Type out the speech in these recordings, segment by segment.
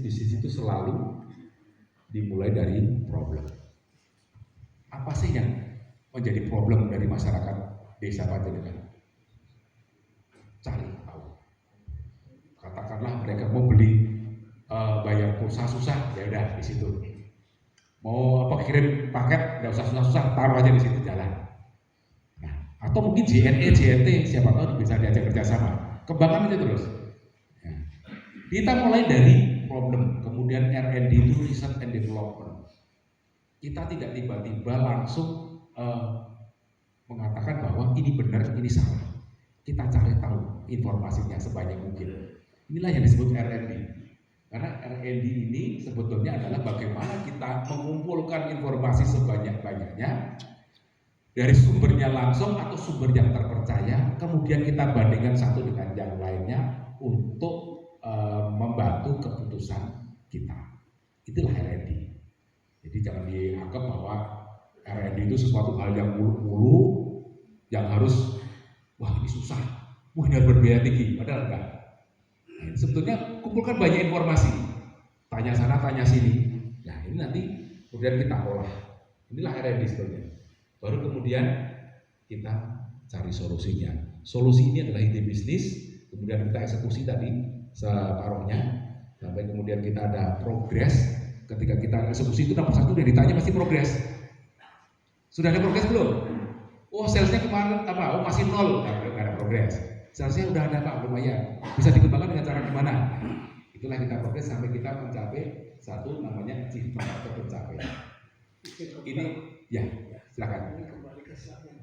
bisnis itu selalu dimulai dari problem. Apa sih yang menjadi problem dari masyarakat desa Panjenengan? Cari tahu. Katakanlah mereka mau beli bayar pulsa susah, ya udah di situ. Mau kirim paket, nggak usah susah-susah, taruh aja di situ jalan. Nah, atau mungkin JNE, JNT, siapa tahu bisa diajak kerjasama. Kembangkan itu terus. Ya. Kita mulai dari problem, kemudian R&D itu research and development. Kita tidak tiba-tiba langsung mengatakan bahwa ini benar, ini salah. Kita cari tahu informasinya sebanyak mungkin. Inilah yang disebut R&D. Karena R&D ini sebetulnya adalah bagaimana kita mengumpulkan informasi sebanyak-banyaknya dari sumbernya langsung atau sumber yang terpercaya, kemudian kita bandingkan satu dengan yang lainnya untuk membantu keputusan kita. Itulah R&D. Jadi jangan dianggap bahwa R&D itu sesuatu hal yang mulu-mulu, yang harus, wah ini susah, wah ini harus berbiaya tinggi, padahal enggak. Nah, sebetulnya kumpulkan banyak informasi, tanya sana, tanya sini. Nah ini nanti kemudian kita olah. Inilah R&D sebetulnya. Baru kemudian kita cari solusinya. Solusi ini adalah ide bisnis, kemudian kita eksekusi tadi separuhnya, sampai kemudian kita ada progres. Ketika kita eksekusi itu nomor satu yang ditanya pasti progres. Sudah ada progres belum? Oh salesnya kemarin apa? Oh masih nol, nggak ada progres. Salesnya udah ada Pak, lumayan. Bisa dikembangkan dengan cara gimana? Itulah kita progres sampai kita mencapai satu namanya achievement atau pencapaian. Ini ya, silakan. Kembali ke slide.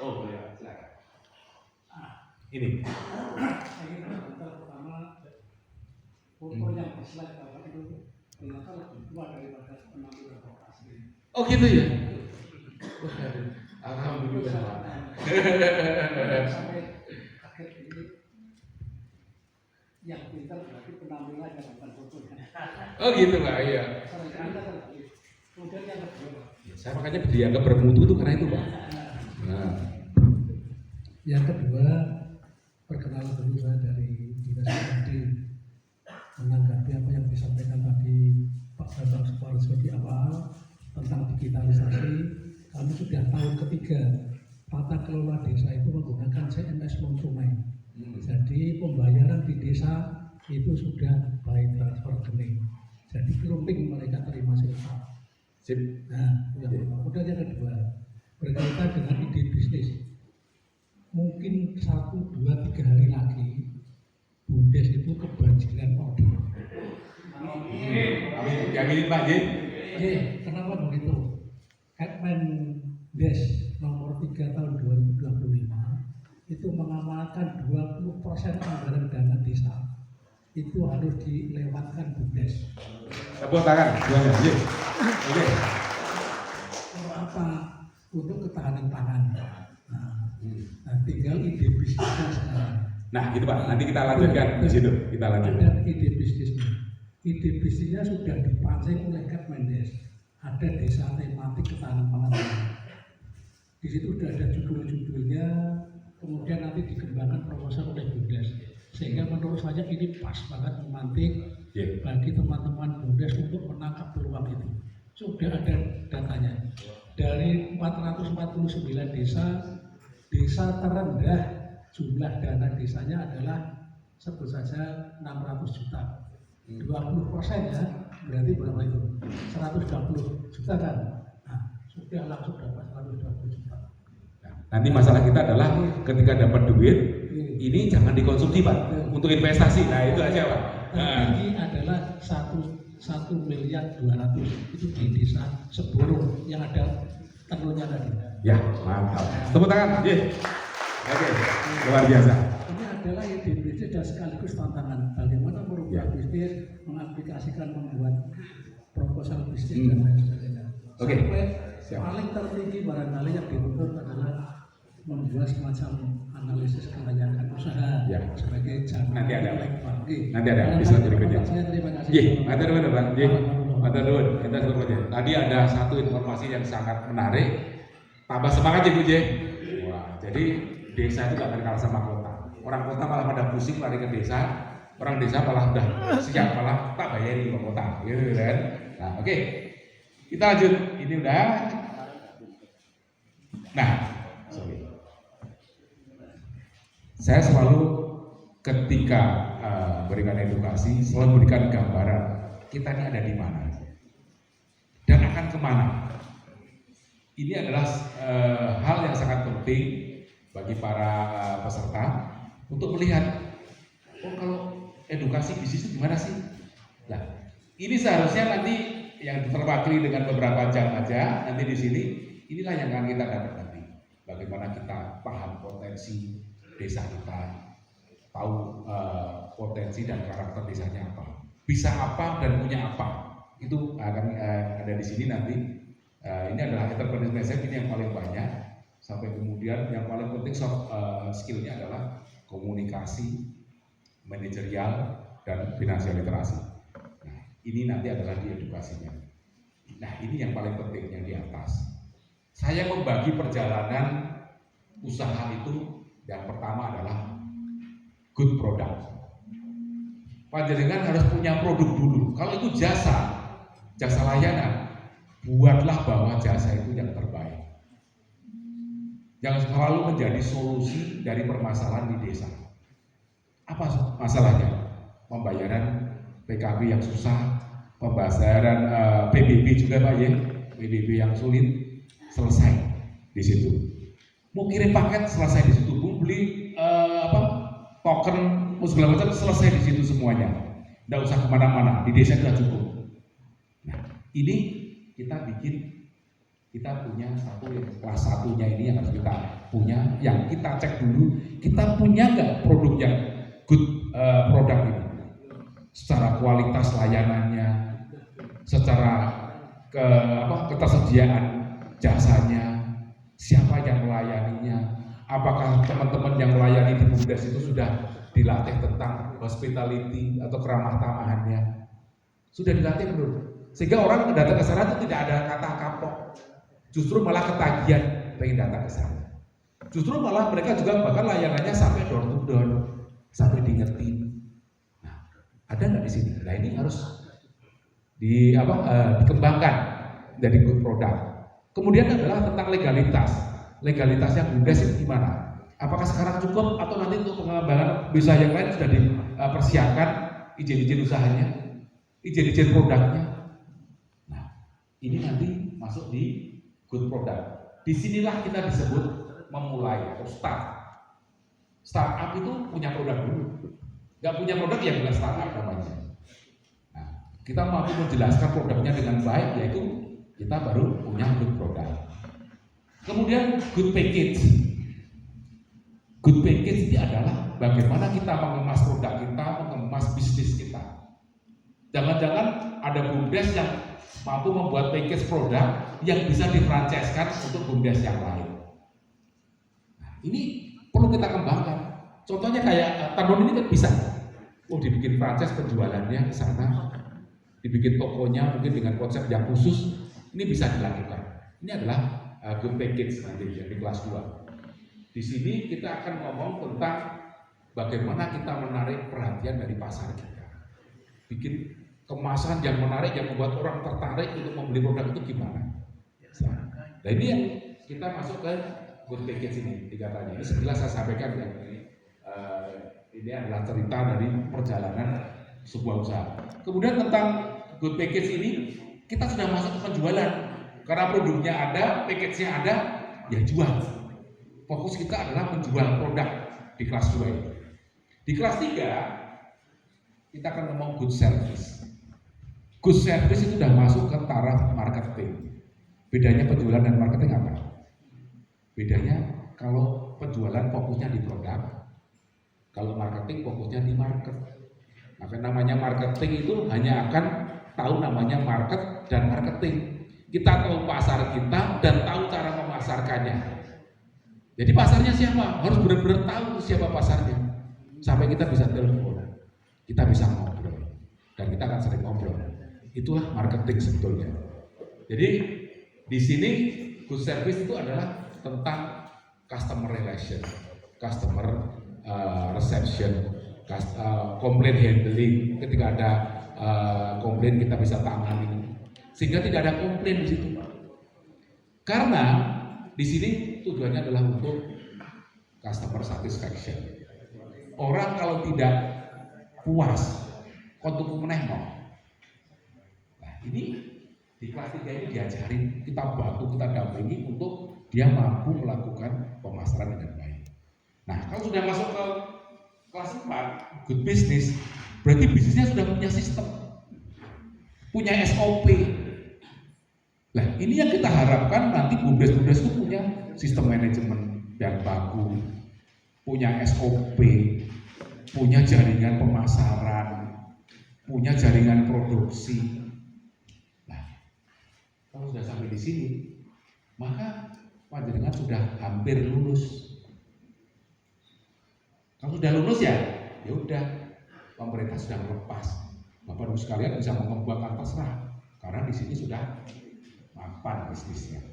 Oh ya, silakan. Ini. Saya kira pertama foto yang di slide awal itu ternyata lebih tua daripada penampilan asli. Oh gitu ya. Alhamdulillah. Sampai kaget ini yang pintar berarti penampilan yang bukan fotonya. Oh gitu Pak, iya. Kemudian yang kedua. Saya makanya dianggap bermutu itu karena itu Pak. Nah. Yang kedua, perkenalan dulu saya dari Dinas tadi menanggapi apa yang disampaikan tadi Pak Bambang Suparjo di awal tentang digitalisasi. Kami sudah tahun ketiga tata kelola desa itu menggunakan CMS non tunai. Jadi pembayaran di desa itu sudah by transfer rekening. Jadi grouping mereka terima silpa. Nah, kemudian yang kedua berkaitan dengan ide bisnis. Mungkin 1, 2, 3 hari lagi Bundes itu kebanjiran order. Amin Pak J. Kenapa begitu? Kepmendes nomor 3 tahun 2025 itu mengamanatkan 20% anggaran dana desa itu harus dilewatkan Bundes. Tepuk tangan, semuanya. Oke. Apa? Untuk ketahanan pangan. Nah, tinggal ide bisnisnya sekarang. Nah, gitu Pak. Nanti kita lanjutkan di situ. Kita lanjutkan. Ada ide bisnisnya. Ide bisnisnya sudah dipancing oleh Kepmendes. Ada desa tematik ketahanan pangan. Di situ sudah ada judul-judulnya. Kemudian nanti dikembangkan proposal oleh Bundes. Sehingga menurut saya ini pas banget memantik bagi teman-teman Bundes untuk menangkap peluang itu. Sudah ada datanya. Dari 449 desa terendah jumlah dana desanya adalah sebut saja 600 juta. 20% ya, berarti berapa itu? 120 juta kan? Nah, sudah langsung dapat 120 juta. Nanti masalah kita adalah ketika dapat duit, ini jangan dikonsumsi Pak, untuk investasi. Nah itu aja Pak. Ini adalah 1,2 miliar itu di desa Seboro yang ada tenurnya tadi. Ya, mantap. Tepuk tangan. Oke, luar biasa. Ini adalah ide bisnis dan sekaligus tantangan bagaimana merubah bisnis, mengaplikasikan, membuat proposal bisnis dan lain sebagainya. Oke. Sampai paling tertinggi barangkali yang dituntut adalah membuat semacam analisis kelayakan usaha sebagai jaminan. Nanti ada bisa berikutnya. Terima kasih. Matur nuwun Pak. Matur nuwun. Kita semuanya. Tadi ada satu informasi yang sangat menarik. Tambah semangat ya Bu J. Wah, jadi desa itu gak terkenal sama kota. Orang kota malah pada pusing lari ke desa, Orang desa malah udah siap, malah tak bayari ke kota, gitu kan. Nah, oke. Kita lanjut. Ini udah. Nah, sorry. Saya selalu ketika berikan edukasi, selalu berikan gambaran kita ini ada di mana dan akan kemana. Ini adalah hal yang sangat penting bagi para peserta untuk melihat, oh kalau edukasi bisnis itu gimana sih? Nah, ini seharusnya nanti yang terwakili dengan beberapa jam aja nanti di sini. Inilah yang akan kita dapat nanti. Bagaimana kita paham potensi desa kita, tahu potensi dan karakter desanya apa, bisa apa dan punya apa. Itu akan ada di sini nanti. Ini adalah entrepreneur mindset ini yang paling banyak. Sampai kemudian yang paling penting soft skillnya adalah komunikasi, manajerial, dan finansial literasi. Nah, ini nanti adalah di edukasinya. Nah, ini yang paling penting yang di atas. Saya membagi perjalanan usaha itu yang pertama adalah good product. Panjenengan harus punya produk dulu. Kalau itu jasa layanan, buatlah bahwa jasa itu yang terbaik. Jangan selalu menjadi solusi dari permasalahan di desa. Apa masalahnya? Pembayaran PKB yang susah, pembayaran PBB juga Pak ya, PBB yang sulit, selesai di situ. Mau kirim paket selesai di situ, mau beli token, mau segala macam selesai di situ semuanya. Tidak usah kemana-mana, di desa sudah cukup. Nah, ini kita punya satu yang kelas satunya ini yang harus kita punya, yang kita cek dulu, kita punya nggak produk yang good produk ini, secara kualitas layanannya, secara ketersediaan jasanya, siapa yang melayaninya, apakah teman-teman yang melayani di BUMDes itu sudah dilatih tentang hospitality atau keramah tamahannya, sudah dilatih belum? Sehingga orang datang ke sana itu tidak ada kata kapok, justru malah ketagihan pengen datang ke sana. Justru malah mereka juga bahkan layanannya sampai door to door, sampai diingetin. Nah, ada nggak di sini? Nah, ini harus dikembangkan dari good product. Kemudian adalah tentang legalitas. Legalitas yang BUMDes itu gimana? Apakah sekarang cukup atau nanti untuk pengembangan bisa yang lain sudah dipersiapkan izin-izin usahanya, izin-izin produknya? Ini nanti masuk di good product. Disinilah kita disebut memulai atau start. Startup itu punya produk dulu. Nggak punya produk ya bukan startup namanya. Nah, kita mampu menjelaskan produknya dengan baik, yaitu kita baru punya good product. Kemudian good package. Good package ini adalah bagaimana kita mengemas produk kita, mengemas bisnis kita. Jangan-jangan ada BUMDes yang mampu membuat package produk yang bisa difranchise-kan untuk BUMDes yang lain. Nah, ini perlu kita kembangkan. Contohnya kayak Tanun ini kan bisa. Dibikin franchise penjualannya ke sana, dibikin tokonya mungkin dengan konsep yang khusus, ini bisa dilakukan. Ini adalah good package nanti di kelas 2. Di sini kita akan ngomong tentang bagaimana kita menarik perhatian dari pasar kita. Bikin kemasan yang menarik yang membuat orang tertarik untuk membeli produk itu gimana? Nah, ini yang kita masuk ke good package ini 3 tadi. Ini sekilas saya sampaikan ya. Ini adalah cerita dari perjalanan sebuah usaha. Kemudian tentang good package ini kita sudah masuk ke penjualan. Karena produknya ada, package-nya ada, ya jual. Fokus kita adalah menjual produk di kelas 2 ini. Di kelas 3 kita akan ngomong good service. Good service itu sudah masuk ke taraf marketing. Bedanya penjualan dan marketing apa? Bedanya kalau penjualan fokusnya di produk, kalau marketing fokusnya di market. Maka namanya marketing itu hanya akan tahu namanya market dan marketing. Kita tahu pasar kita dan tahu cara memasarkannya. Jadi pasarnya siapa? Harus benar-benar tahu siapa pasarnya. Sampai kita bisa telepon, kita bisa ngobrol, dan kita akan sering ngobrol. Itulah marketing sebetulnya. Jadi di sini good service itu adalah tentang customer relation, customer reception, komplain handling, ketika ada komplain kita bisa tangani, sehingga tidak ada komplain di situ, Pak. Karena di sini tujuannya adalah untuk customer satisfaction. Orang kalau tidak puas, kontuku meneh. Nah, ini di kelas 3 ini diajarin, kita bantu, kita dampingi untuk dia mampu melakukan pemasaran dengan baik. Nah, kalau sudah masuk ke kelas 4, good business, berarti bisnisnya sudah punya sistem, punya SOP. Nah, ini yang kita harapkan nanti bumdes-bumdes itu punya sistem manajemen yang bagus, punya SOP, punya jaringan pemasaran, punya jaringan produksi. Kalau sudah sampai di sini, maka panjenengan sudah hampir lulus. Kalau sudah lulus ya udah, pemerintah sudah melepas. Bapak Ibu sekalian bisa mengembangkan terserah, karena di sini sudah mapan bisnisnya.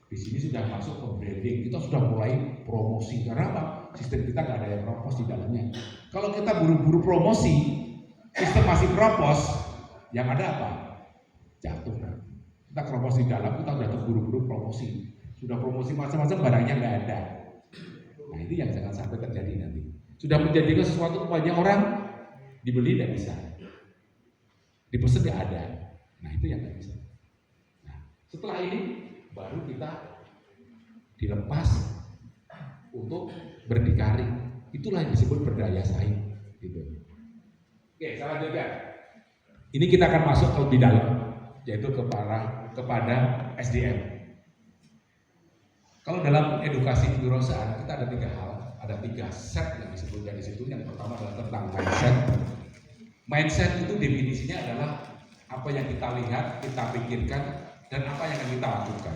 Di sini sudah masuk ke branding, kita sudah mulai promosi. Karena apa? Sistem kita nggak ada yang propos di dalamnya. Kalau kita buru-buru promosi, sistem masih propos, yang ada apa? Jatuh. Kita keropos di dalam, kita sudah terburu-buru promosi, sudah promosi macam-macam, barangnya nggak ada. Nah, itu yang jangan sampai terjadi nanti. Sudah menjadikan sesuatu banyak orang, dibeli tidak bisa, dipesan tidak ada. Nah, itu yang nggak bisa. Nah, setelah ini baru kita dilepas untuk berdikari. Itulah yang disebut berdaya saing. Gitu. Oke, selanjutnya. Ini kita akan masuk ke lebih dalam, yaitu kepada SDM. Kalau dalam edukasi kewirausahaan kita ada 3 hal, ada 3 set yang disebutkan di situ. Yang pertama adalah tentang mindset. Mindset itu definisinya adalah apa yang kita lihat, kita pikirkan, dan apa yang akan kita lakukan.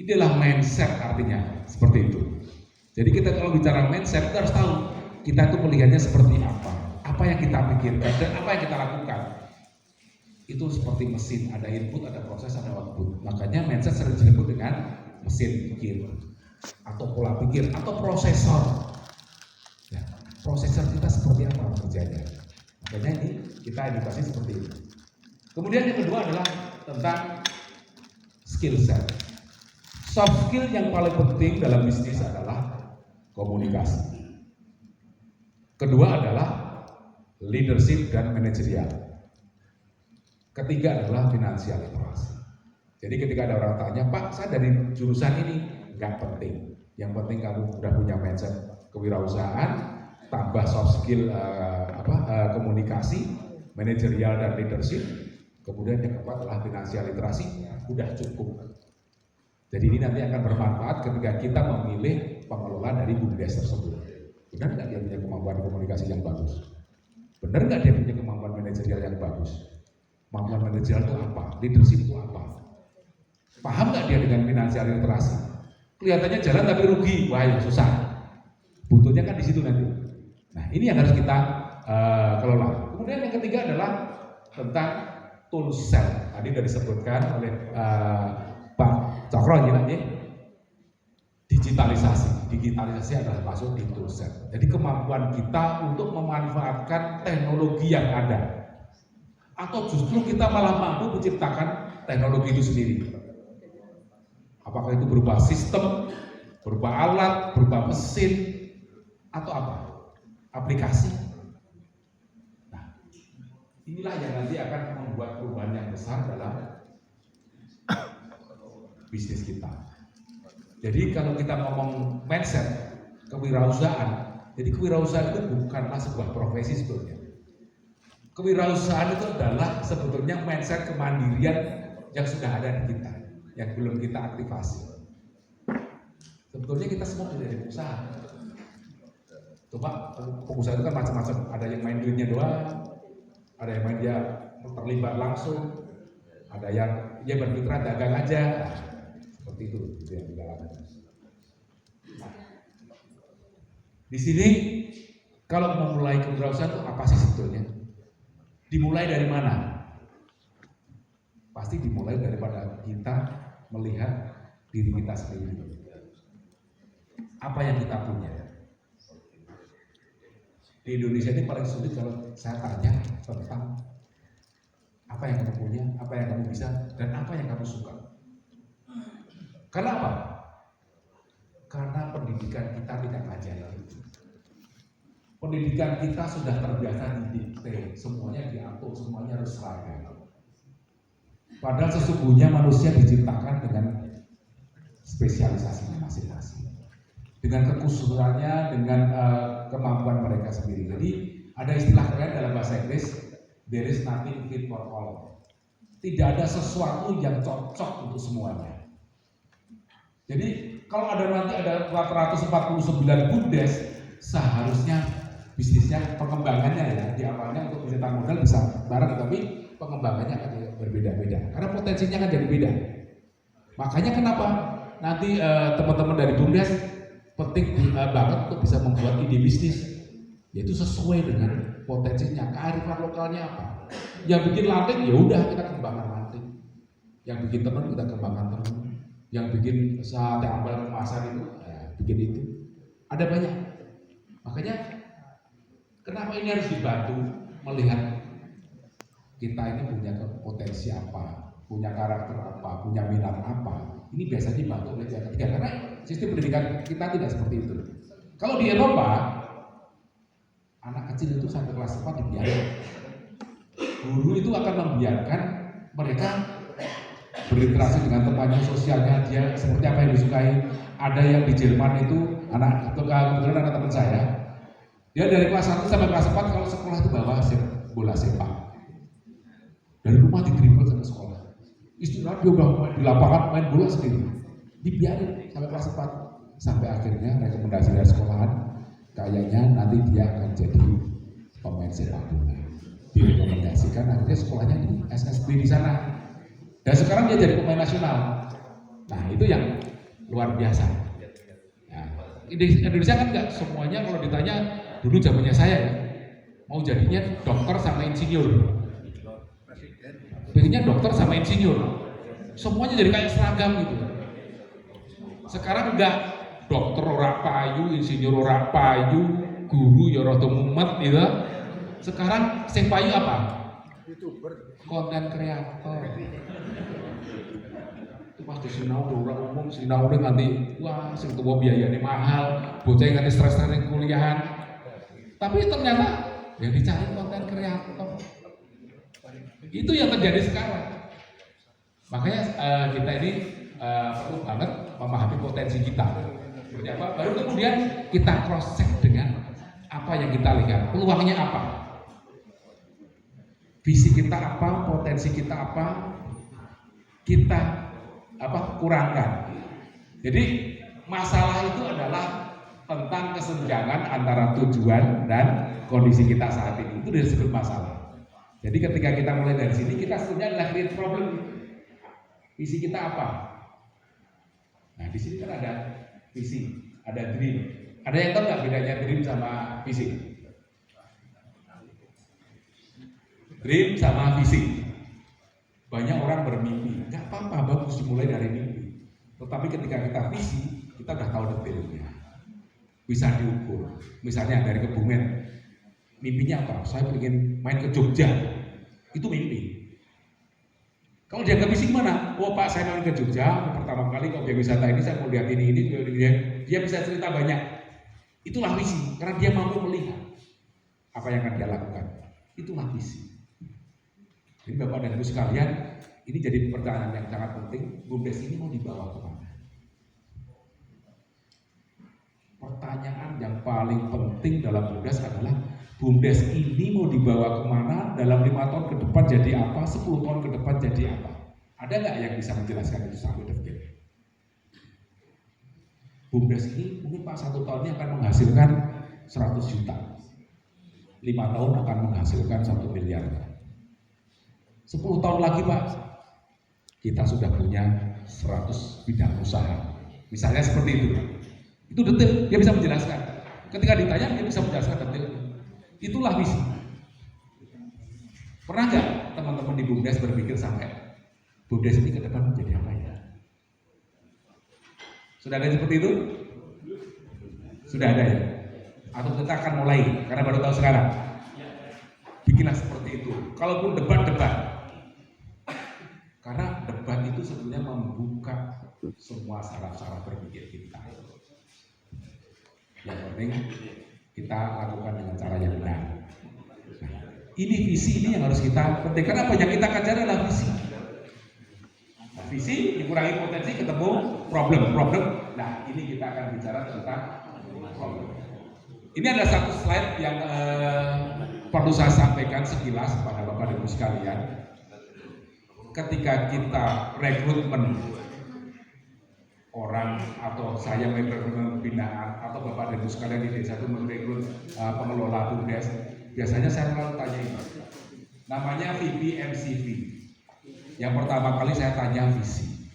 Inilah mindset artinya, seperti itu. Jadi kita kalau bicara mindset, kita harus tahu kita itu melihatnya seperti apa yang kita pikirkan, dan apa yang kita lakukan. Itu seperti mesin, ada input, ada proses, ada output. Makanya mindset sering disebut dengan mesin pikir, atau pola pikir, atau prosesor. Ya, prosesor kita seperti apa kerjanya. Makanya ini kita edukasi seperti itu. Kemudian yang kedua adalah tentang skill set. Soft skill yang paling penting dalam bisnis adalah komunikasi. Kedua adalah leadership dan manajerial. Ketiga adalah finansial literasi. Jadi ketika ada orang tanya, Pak, saya dari jurusan ini, nggak penting. Yang penting kamu sudah punya mindset kewirausahaan, tambah soft skill komunikasi, manajerial dan leadership. Kemudian yang keempat adalah finansial literasi, sudah cukup. Jadi ini nanti akan bermanfaat ketika kita memilih pengelola dari BUMDes tersebut. Benar nggak dia punya kemampuan komunikasi yang bagus? Benar nggak dia punya kemampuan manajerial yang bagus? Kemampuan manajerial itu apa? Leadership itu apa? Paham nggak dia dengan finansial literasi? Kelihatannya jalan tapi rugi, wah ya susah. Butuhnya kan di situ nanti. Nah ini yang harus kita kelola. Kemudian yang ketiga adalah tentang tool set. Tadi sudah disebutkan oleh Pak Cokro ya. Digitalisasi. Digitalisasi adalah masuk di tool set. Jadi kemampuan kita untuk memanfaatkan teknologi yang ada. Atau justru kita malah mampu menciptakan teknologi itu sendiri. Apakah itu berupa sistem, berupa alat, berupa mesin, atau apa? Aplikasi. Nah, inilah yang nanti akan membuat perubahan yang besar dalam bisnis kita. Jadi kalau kita ngomong mindset, kewirausahaan, jadi kewirausahaan itu bukanlah sebuah profesi sebetulnya. Kewirausahaan itu adalah sebetulnya mindset kemandirian yang sudah ada di kita, yang belum kita aktifasi. Sebetulnya kita semua menjadi pengusaha. Coba pengusaha itu kan macam-macam, ada yang main duitnya doang, ada yang main dia terlibat langsung, ada yang dia bermitra dagang aja, seperti itu yang kita lakukan. Nah, di sini kalau memulai kewirausahaan itu apa sih sebetulnya? Dimulai dari mana? Pasti dimulai daripada kita melihat diri kita sendiri. Apa yang kita punya? Di Indonesia ini paling sulit kalau saya tanya tentang apa yang kamu punya, apa yang kamu bisa, dan apa yang kamu suka. Karena apa? Karena pendidikan kita tidak ngajari itu. Pendidikan kita sudah terbiasa didikte, semuanya diatur, semuanya harus seragam. Padahal sesungguhnya manusia diciptakan dengan spesialisasi masing-masing, dengan kekhususannya, dengan kemampuan mereka sendiri. Jadi ada istilah keren dalam bahasa Inggris, there is nothing fit for all. Tidak ada sesuatu yang cocok untuk semuanya. Jadi kalau nanti ada 449 BUMDes, seharusnya bisnisnya, pengembangannya ya, di awalnya untuk mencetak modal bisa bareng, tapi pengembangannya akan berbeda-beda. Karena potensinya akan jadi beda. Makanya kenapa nanti teman-teman dari BUMDes penting banget untuk bisa membuat ide bisnis, yaitu sesuai dengan potensinya, kearifan lokalnya apa. Yang bikin lanting ya udah kita kembangkan lanting, yang bikin teman kita kembangkan teman, yang bikin sate ambal kemasan itu ya, bikin itu. Ada banyak. Makanya kenapa ini harus dibantu melihat kita ini punya potensi apa, punya karakter apa, punya minat apa. Ini biasanya dibantu oleh pihak ketiga karena sistem pendidikan kita tidak seperti itu. Kalau di Eropa, anak kecil itu sampai kelas 4 dibiarkan. Guru itu akan membiarkan mereka berinteraksi dengan temannya, sosialnya dia seperti apa yang disukai. Ada yang di Jerman itu kebetulan anak teman saya, dia dari kelas 1 sampai kelas 4 kalau sekolah itu bawa bola sepak. Dari rumah didribble sampai sekolah. Istirahat dia udah di lapangan main bola sendiri. Dibiarin sampai kelas 4 sampai akhirnya rekomendasi dari sekolahan kayaknya nanti dia akan jadi pemain sepak bola. Direkomendasikan akhirnya sekolahnya di SSB di sana. Dan sekarang dia jadi pemain nasional. Nah itu yang luar biasa. Nah, di Indonesia kan nggak semuanya kalau ditanya dulu zamannya saya ya mau jadinya dokter sama insinyur. Pengennya dokter sama insinyur. Semuanya jadi kayak seragam gitu. Sekarang enggak, dokter ora payu, insinyur ora payu, guru ya rada mumet gitu. Sekarang sing payu apa? YouTuber, konten kreator. Itu pasti sinau ora umum, sinau nanti wah sing tuwa biayane mahal, bocah nganti stres-stres ning kuliahan. Tapi ternyata yang dicari konten kreator. Itu yang terjadi sekarang. Makanya kita ini perlu banget memahami potensi kita. Seperti apa? Baru kemudian kita cross check dengan apa yang kita lihat, peluangnya apa, visi kita apa, potensi kita apa, kita kurangkan. Jadi masalah itu adalah tentang kesenjangan antara tujuan dan kondisi kita saat ini. Itu disebut masalah. Jadi ketika kita mulai dari sini, kita sebenarnya adalah create problem. Visi kita apa? Nah di sini kan ada visi, ada dream. Ada yang tahu nggak bedanya dream sama visi? Dream sama visi. Banyak orang bermimpi, nggak apa-apa, bagus dimulai dari mimpi. Tetapi ketika kita visi, kita udah tahu detailnya, bisa diukur. Misalnya dari Kebumen, mimpinya apa? Saya ingin main ke Jogja. Itu mimpi. Kalau dia visi gimana? Oh Pak, saya main ke Jogja pertama kali ke objek wisata ini saya mau lihat ini. Dia bisa cerita banyak. Itulah visi, karena dia mampu melihat apa yang akan dia lakukan. Itulah visi. Jadi Bapak dan Ibu sekalian, ini jadi pertanyaan yang sangat penting. BUMDes ini mau dibawa kemana? Pertanyaan yang paling penting dalam BUMDes adalah BUMDes ini mau dibawa kemana dalam 5 tahun ke depan jadi apa, 10 tahun ke depan jadi apa? Ada nggak yang bisa menjelaskan itu sampai detik? BUMDes ini mungkin Pak 1 tahun ini akan menghasilkan 100 juta, 5 tahun akan menghasilkan 1 miliar. 10 tahun lagi Pak, kita sudah punya 100 bidang usaha. Misalnya seperti itu. Itu detail, dia bisa menjelaskan. Ketika ditanya, dia bisa menjelaskan detail. Itulah visi. Pernah nggak teman-teman di BUMDes berpikir sampai BUMDes ini ke depan menjadi apa ya? Sudah ada seperti itu? Sudah ada ya? Atau kita akan mulai karena baru tahu sekarang? Bikinlah seperti itu. Kalaupun debat. Karena debat itu sebenarnya membuka semua saraf-saraf berpikir kita. Yang penting kita lakukan dengan cara yang benar. Nah, ini visi ini yang harus kita pentingkan. Apa yang kita kejar adalah visi. Nah, visi dikurangi potensi, ketemu problem. Nah, ini kita akan bicara tentang problem. Ini ada satu slide yang perlu saya sampaikan sekilas pada Bapak Ibu sekalian. Ketika kita rekrutmen orang atau saya merekrut pembinaan atau Bapak Ibu sekalian di desa itu merekrut pengelola BUMDes, biasanya saya selalu tanya ini. Namanya VP-MCV. Yang pertama kali saya tanya visi.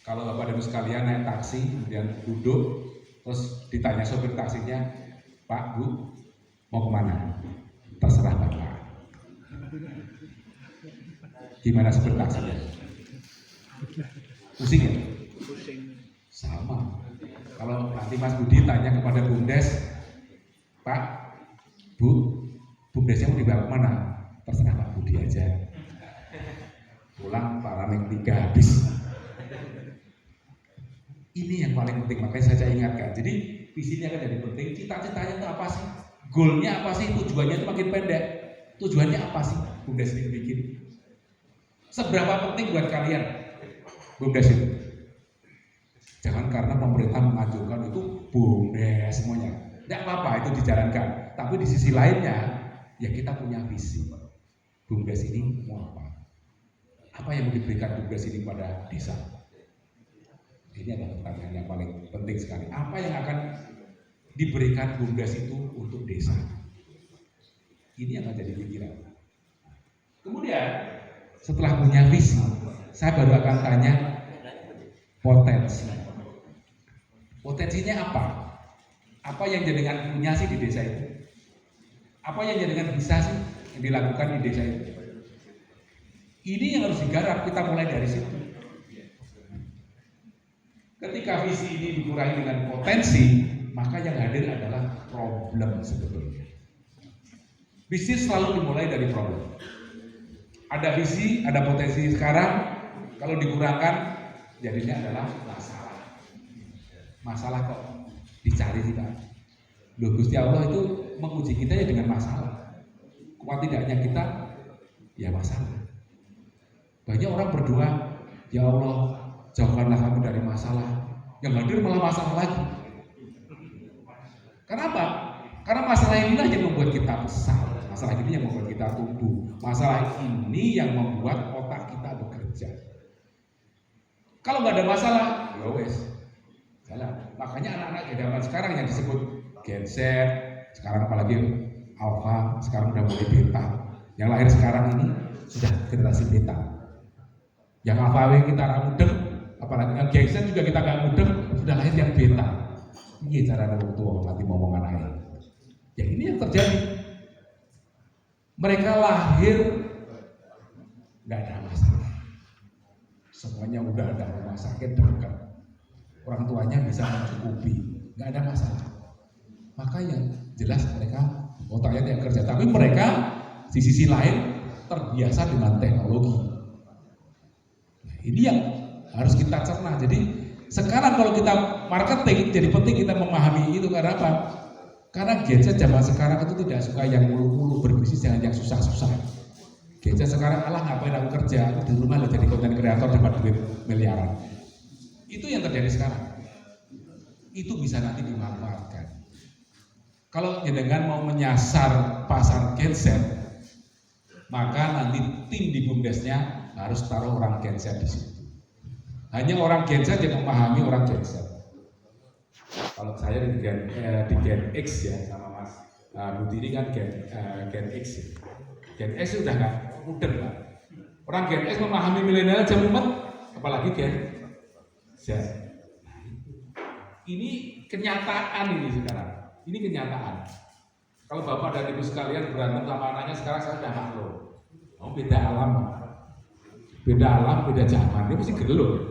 Kalau Bapak Ibu sekalian naik taksi kemudian duduk, terus ditanya sopir taksinya, Pak, Bu, mau kemana? Terserah Bapak. Gimana sopir taksinya? Pusing ya? Pusing. Sama. Kalau nanti Mas Budi tanya kepada BUMDes, Pak, Bu, BUMDesnya mau dibawa kemana? Terserah Pak Budi aja. Pulang Paramek 3 habis. Ini yang paling penting, makanya saya ingatkan. Jadi visinya akan jadi penting. Cita-citanya itu apa sih? Goalnya apa sih? Tujuannya itu makin pendek. Tujuannya apa sih? BUMDes ini bikin. Seberapa penting buat kalian BUMDes itu? Jangan karena pemerintah mengajukan itu BUMDes semuanya. Tidak apa-apa itu dijalankan. Tapi di sisi lainnya, ya kita punya visi. BUMDes ini mau apa? Apa yang mau diberikan BUMDes ini pada desa? Ini adalah pertanyaan yang paling penting sekali. Apa yang akan diberikan BUMDes itu untuk desa? Ini yang akan jadi pikiran. Kemudian setelah punya visi, saya baru akan tanya potensi. Potensinya apa? Apa yang jenengan punya sih di desa itu? Apa yang jenengan bisa sih yang dilakukan di desa itu? Ini yang harus digarap, kita mulai dari situ. Ketika visi ini dikurangi dengan potensi, maka yang hadir adalah problem sebetulnya. Bisnis selalu dimulai dari problem. Ada visi, ada potensi sekarang, kalau dikurangkan, jadinya adalah masalah. Masalah kok dicari kita. Loh, Gusti Allah itu menguji kita ya dengan masalah. Kuat tidaknya kita, ya masalah. Banyak orang berdoa, ya Allah, jauhkanlah kami dari masalah. Yang hadir malah masalah lagi. Kenapa? Karena masalah inilah yang membuat kita besar. Masalah ini yang membuat kita tumbuh. Masalah ini yang membuat otak kita bekerja. Kalau nggak ada masalah, ya wes, jalan. Makanya anak-anak zaman sekarang yang disebut Gen Z, sekarang apalagi Alpha, sekarang udah mulai Beta. Yang lahir sekarang ini sudah generasi Beta. Yang Alpha kita anak mudeng, apalagi yang Gen Z juga kita nggak mudeng, sudah lahir yang Beta. Ini cara orang tua nanti ngomong anaknya. Ya ini yang terjadi. Mereka lahir nggak ada masalah, semuanya udah ada rumah sakit dekat, orang tuanya bisa mencukupi, nggak ada masalah. Maka yang jelas mereka otaknya tidak kerja, tapi mereka di sisi lain terbiasa dengan teknologi. Nah, ini yang harus kita cerna. Jadi sekarang kalau kita marketing, jadi penting kita memahami itu karena apa? Karena Gen Z zaman sekarang itu tidak suka yang mulu-mulu berbisnis, jangan yang susah-susah. Gen Z sekarang ngapain aku kerja, aku di rumah lah jadi konten kreator dapat duit miliaran. Itu yang terjadi sekarang. Itu bisa nanti dimanfaatkan. Kalau jenengan mau menyasar pasar Gen Z, maka nanti tim di BUMDesnya harus taruh orang Gen Z di situ. Hanya orang Gen Z yang memahami orang Gen Z. Kalau saya di Gen X ya sama Mas Budi ini kan Gen X ya. Gen X sudah nggak mudah lah. Orang Gen X memahami milenial jam 4, apalagi Gen Z. Nah, ini kenyataan ini sekarang. Ini kenyataan. Kalau Bapak dan Ibu sekalian berantem sama anaknya sekarang saya sudah maklum. Oh, beda alam, beda zaman, dia mesti gelo.